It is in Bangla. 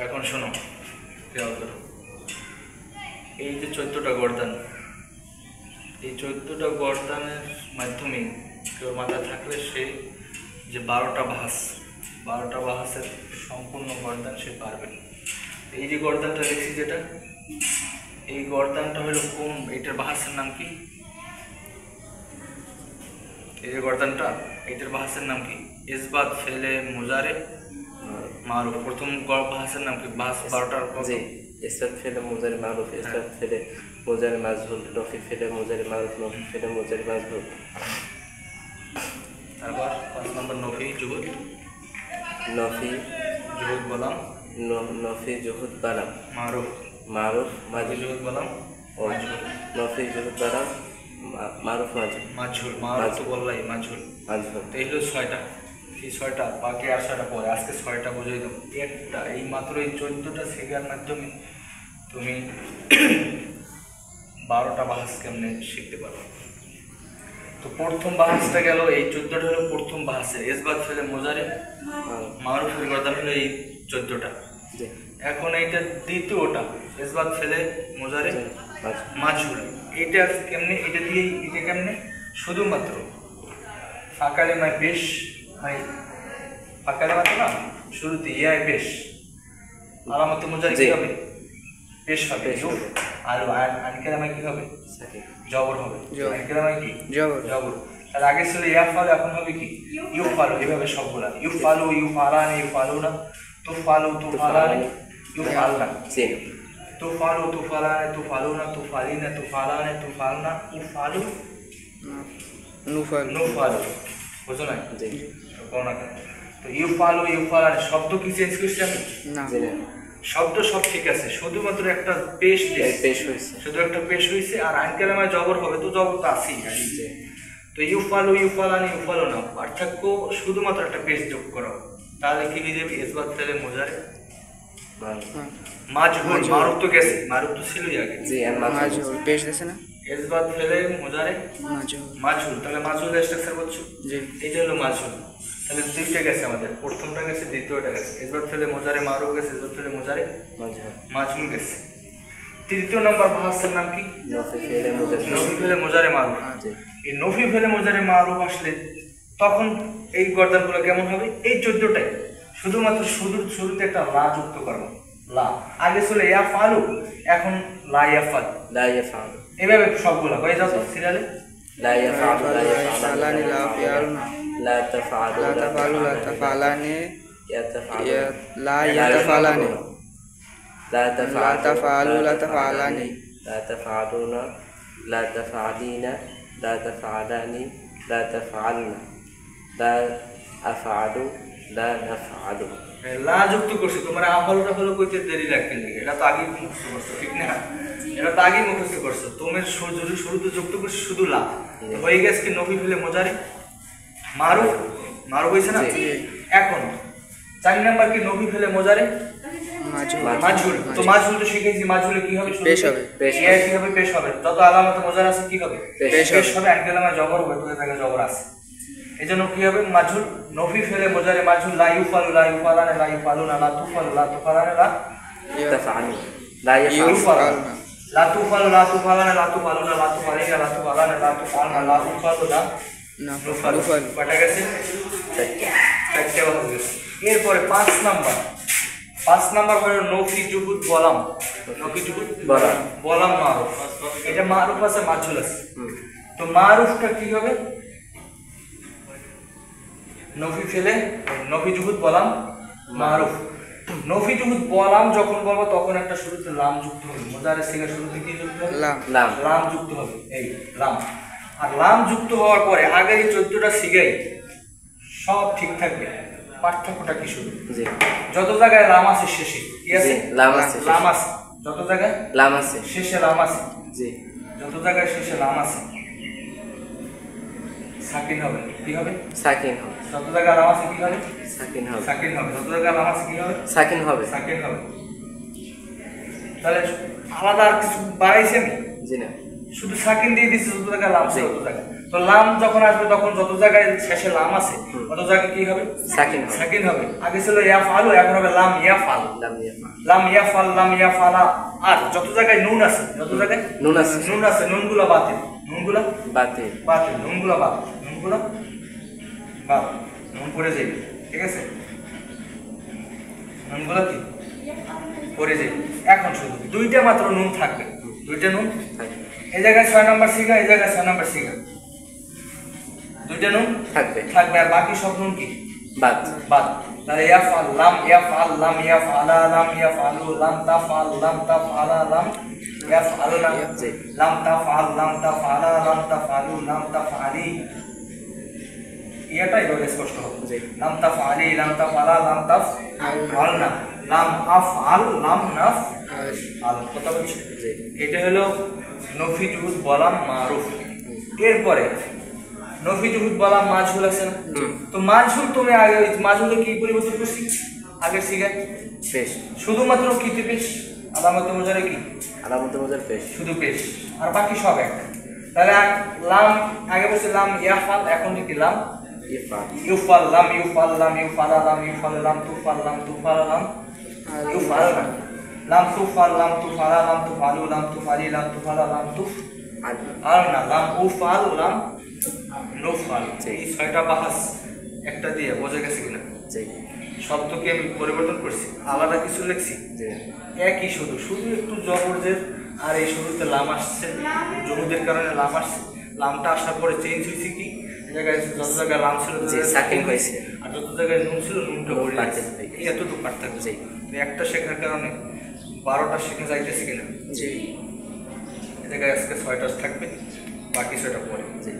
এখন শোনো, খেয়াল করো, এই যে 14টা গর্দান, এই 14টা গর্দানের মাধ্যমে কেউ মাথায় থাকলে সে যে 12টা ভাঁজের সম্পূর্ণ গর্দান সে পারবে। এই যে গর্দানটা দেখছি যেটা, এই গর্দানটা হলো কোন, এইটার ভাঁজের নাম কি? এই যে গর্দানটা, এইটার ভাঁজের নাম কি? ইসবাত ফেলে মুজারে মারুফ। প্রথম ভাঁজের নাম কি? ভাঁজ 12টার ইসবাত ফেলে মুজারে মারুফ, ইসবাত ফেলে মুজারে মাজহুল, নফি ফেলে মুজারে মারুফ, নফি ফেলে মুজারে মাজহুল। তারপর 5 নম্বর নফি জুহুদ, বললাম নফি জুহুদ বালাম, মারুফ মাজহুল জুহুদ বললাম, নফি জুহুদ বালাম, মারুফ মাজহুল, মারুফ তো বললাই, মাজহুল। তো এই হলো 6টা, এই 6টা, বাকি আর 6টা পরে, আজকে 6টা বুঝিয়ে দেবো। একটা এই মাত্র এই 14টা সেগার মাধ্যমে তুমি 12টা ভাঁজ কেমনে শিখতে পারো। তো প্রথম ভাঁজটা গেল, এই 14টা হলো প্রথম ভাঁজের ইসবাত ফেলে মুজারে মারুফের গর্দান হলো এই 14টা। এখন এইটা দ্বিতীয়টা, ইসবাত ফেলে মুজারে মাজহুল। এইটা কেমনে, এটা দিয়ে এটা কেমনে, শুধুমাত্র ফাঁকালিমায় পেশ, মানে ফাঁকালিমাতে না, শুরুতে ইয়ায় পেশ, আলামতে মুজারে কি হবে? পেশ হবে। আর আনকালামায় কি হবে? জবর হবে। আনকালামায় কি? জবর। তার আগে ছিল ইয়াফালু, এখন হবে কি? ইউফালু। এভাবে সবগুলা ইউফালু, ইউফালানি, ইউফালুনা, তুফালু, তুফালানি, ইউফালনা, তুফালু, তুফালানি, তুফালুনা, তুফালিনা, তুফালানি, তুফালনা, উফালু, নুফালু। বুঝো না? তো ইউফালু, ইউফালানি শব্দ কি চেঞ্জ করছি আমি? না, শব্দ সব ঠিক আছে, শুধুমাত্র একটা পেশ হয়েছে, শুধু একটা পেশ হয়েছে। আর আইনকালামায় জবর হবে, তো জবর তো আছেই। তো ইউফালু, ইউফালানি, ইউফালুনা, পার্থক্য শুধুমাত্র একটা পেশ যোগ করো, তাহলে কি হয়ে যাবে? ইসবাত ফেলে মুজারে মাজহুল। মারুফ তো গেছে, মারুফ তো ছিলই আগে, মাজহুল পেশ দিছে না, ইসবাত ফেলে মুজারে মাজহুল। তাহলে মাজহুল স্ট্রাকচার বলছো, এইটা হলো মাজহুল। তাহলে দুইটা গেছে আমাদের, প্রথমটা গেছে, দ্বিতীয়টা গেছে। ইসবাত ফেলে মুজারে মারুফ গেছে, ইসবাত ফেলে মুজারে মাজহুল গেছে। তৃতীয় নম্বর ভাঁজের নাম কি? নফি ফেলে মুজারে মারুফ। এই নফি ফেলে মুজারে মারুফ আসলে তখন এই গর্দানগুলো কেমন হবে? এই 14টাই শুধুমাত্র শুরুতে একটা লা যুক্ত করবো। লা আগে ছিল ইয়াফালু, এখন লা ইয়াফালু, এভাবে সবগুলো হয়ে যাও তো সিরিয়ালে। লা ইয়াফালু, লা ইয়াফালানি, লা ইয়াফালুনা, লা তাফআলু, লা তাফআলু, লা তাফআলানি, লা ইয়াতাফআলানি, লা তাফআলু, লা তাফআলানি, লা তাফআলুনা, লা তাফআলিনা, লা তাফআলানি, লা তাফআলনা, লা আফআলু, লা নাফআলু। লা যুক্ত করছি, তোমরা আফালুটা হলো কইতে দেরি লাগবে, এটা তো আগেই মুখস্থ করছো, ঠিক না? এটা তো আগেই মুখস্থ করছো। তোমার শুরুতে যুক্ত করছি শুধু লা, হয়ে গেছে কি? নফি ফেলে মুজারে মারুফ, মারুফ হয়েছে না? এখন 4 নাম্বার কি? নফি ফেলে মুজারে মাজহুল। তো মাজহুল তো শিখেছি, মাজহুলে কি হবে? পেশ হবে। কি হবে? পেশ হবে। যত আলামতে মুজারে আছে কি হবে? পেশ হবে। আনকালামায় জবর হবে, তোদের জায়গায় জবর আছে, এইজন্য কি হবে? মাজহুল। নফি ফেলে মুজারে মাজহুল, লা ইউফালু, লা ইউফালানি, লা ইউফালুনা, লা তুফালু, লা তুফালানি, লা তাফআলু, লা ইউফালু, লা তুফালু, লা তুফালানি, লা তুফালুনা, লা তুফালিনা, লা তুফালানি, লা তুফালনা, লা তুফালু, লা নুফালু। কয়টা গেছে? 4টে হয়ে গেছে। এরপরে 5 নাম্বার হলো নফি জুহুদ বলাম। নফি জুহুদ বলাম মারুফ। এটা মারুফ আছে, মাজহুল আছে। তো মারুফটা কি হবে? নফি ফেলে নফি জুহুদ বলাম মারুফ। নফি জুহুদ বলাম যখন বলবো তখন একটা শুরুতে লাম যুক্ত হবে। মুজারে সিগা শুরুতে কি যুক্ত হবে? লাম যুক্ত হবে, এই লাম। আর লাম যুক্ত হওয়ার পরে আগে এই 14টা সিগাই সব ঠিক থাকবে। পার্থক্যটা কি? শুধু যত জায়গায় লাম আছে শেষে কি আছে? লাম আছে। যত জায়গায় লাম আছে শেষে লাম আছে, যত জায়গায় শেষে লাম আছে সাকিন হবে। কি হবে? সাকিন হবে। যত জায়গায় লাম আছে কি হবে? সাকিন হবে। সাকিন হবে। যত জায়গায় লাম আছে কি হবে? সাকিন হবে। সাকিন হবে। তাহলে আলাদা আর কিছু বাড়াইছেন? জি না, শুধু সাকিন দিয়ে দিচ্ছে, যত জায়গায় লাম আছে তত জায়গায়। তো লাম যখন আসবে তখন যত জায়গায় শেষে লাম আছে তত জায়গায় কি হবে? সাকিন হবে। সাকিন হবে। আগে ছিল ইয়াফআলু, এখন হবে লাম ইয়াফআল। লাম ইয়াফআল। লাম ইয়াফআল, লাম ইয়াফআলা। আর যত জায়গায় নুন আছে, যত জায়গায় নুন আছে, নুন আছে, নুনগুলো বাতিল, নুনগুলো বাতিল, বাতিল, নুনগুলো বাতিল, নুনগুলো বাতিল, নুন পড়ে যাবে। ঠিক আছে, নুনগুলো কি পড়ে যাবে। এখন শুধু দুইটা মাত্র নুন থাকবে, দুইটা নুন থাকবে। এই জায়গায় 6 নাম্বার সিগা, এই জায়গায় 6 নাম্বার সিগা, দুইটা নুন থাকবে, থাকবে। আর বাকি সব নুন কি? বাদ, বাদ। তাহলে ইয়াফআল, লাম ইয়াফআল, লাম ইয়াফআলা, লাম ইয়াফআলু, লাম তাফআল, লাম তাফআলা, লাম ইয়াফআলনা, জি। লাম তাফআল, লাম তাফআলা, লাম তাফআলু, লাম তাফআলি। এটাই বলে স্পষ্ট হবে। জি। লাম তাফআলি, লাম তাফআলা, লাম তাফআলনা, লাম আফআল, লাম নাফআল। কথা বলছি? জি। এটা হলো নফি জুহুদ বলাম মারুফ। এরপরে নফি জুহুদ বলাম মাজহুল আছে না? তো মাজহুল তুমি আগে ওই মাজহুলে কি পরিবর্তন করছি? আগের সিগায় পেশ, শুধুমাত্র কি পেশ, আলামতে মুজারে কি? আলামতে মুজার পেশ, শুধু পেশ, আর বাকি সব এক। তাহলে লাম আগে বলছি লাম ইয়াফাল, এখন কি লাম ইফআল, ইউফাল, লাম ইউফাল, লাম ইউফালা, লাম ইউফাল, লাম তুফাল, লাম তুফালা, লাম ইউফালা, লাম তুফাল, লাম তুফালা, লাম তুফালু, লাম তুফালি, লাম তুফালা, লাম তুফ আর না, লাম উফাল, লাম নুফাল। এই 6টা বাহাস একটা দিয়ে বোঝা গেছে কিনা? জি, শব্দকে আমি পরিবর্তন করছি, আলাদা কিছু লিখছি, জি, একই শুধু শুধু একটু জবরজের। আর এই শুরুতে লাম আসছে, জমুদের কারণে লাম আসছে। লামটা আসার পরে চেঞ্জ হয়েছে কি? এই জায়গায় যত জায়গায় লাম ছিল জি, সাকিন হয়েছে। আর যত জায়গায় নুন ছিল নুনটা পড়ে বাতিল গেছে। হয়ে গেছে। এই এতটুকু পার্থক্য। জি। একটা শেখার কারণে 12টা শেখা যাইতেছে কিনা? জি, এই জায়গায় আজকে 6টা থাকবে, বাকি 6টা পরে। জি।